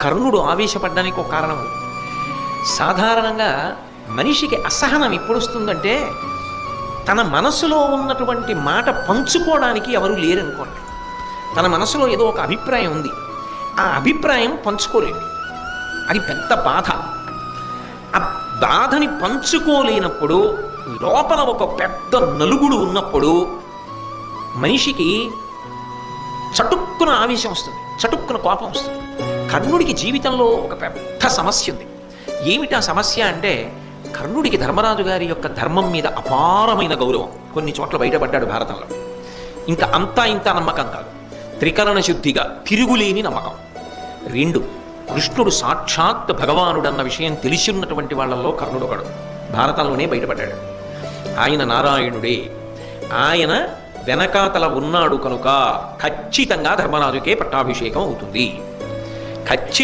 కర్ణుడు ఆవేశపడ్డానికి ఒక కారణం ఉంది. సాధారణంగా మనిషికి అసహనం ఎప్పుడు వస్తుందంటే తన మనసులో ఉన్నటువంటి మాట పంచుకోవడానికి ఎవరు లేరనుకోండి. తన మనసులో ఏదో ఒక అభిప్రాయం ఉంది, ఆ అభిప్రాయం పంచుకోలేడు. అది పెద్ద బాధ. ఆ బాధని పంచుకోలేనప్పుడు లోపల ఒక పెద్ద నలుగుడు ఉన్నప్పుడు మనిషికి చటుక్కున ఆవేశం వస్తుంది, చటుక్కున కోపం వస్తుంది. కర్ణుడికి జీవితంలో ఒక పెద్ద సమస్య ఉంది. ఏమిటి ఆ సమస్య అంటే, కర్ణుడికి ధర్మరాజు గారి యొక్క ధర్మం మీద అపారమైన గౌరవం. కొన్ని చోట్ల బయటపడ్డాడు భారతంలో. ఇంకా అంతా ఇంత నమ్మకం కాదు, త్రికరణ శుద్ధిగా తిరుగులేని నమ్మకం. 2, కృష్ణుడు సాక్షాత్ భగవానుడన్న విషయం తెలిసి ఉన్నటువంటి వాళ్ళల్లో కర్ణుడు ఒకడు. భారతంలోనే బయటపడ్డాడు. ఆయన నారాయణుడే, ఆయన వెనకాతల ఉన్నాడు కనుక ఖచ్చితంగా ధర్మరాజుకే పట్టాభిషేకం అవుతుంది.